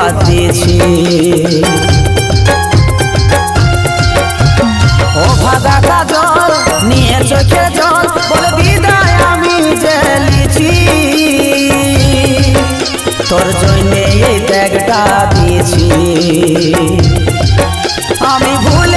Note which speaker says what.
Speaker 1: আশীর্বাদ দিয়েছি। ও ভাগা কাজল নিয়ে চোখে জল বলে বিদায় আমি জেলেছি, তোর জন্যে এই ত্যাগটা দিয়েছি। আমি ভুল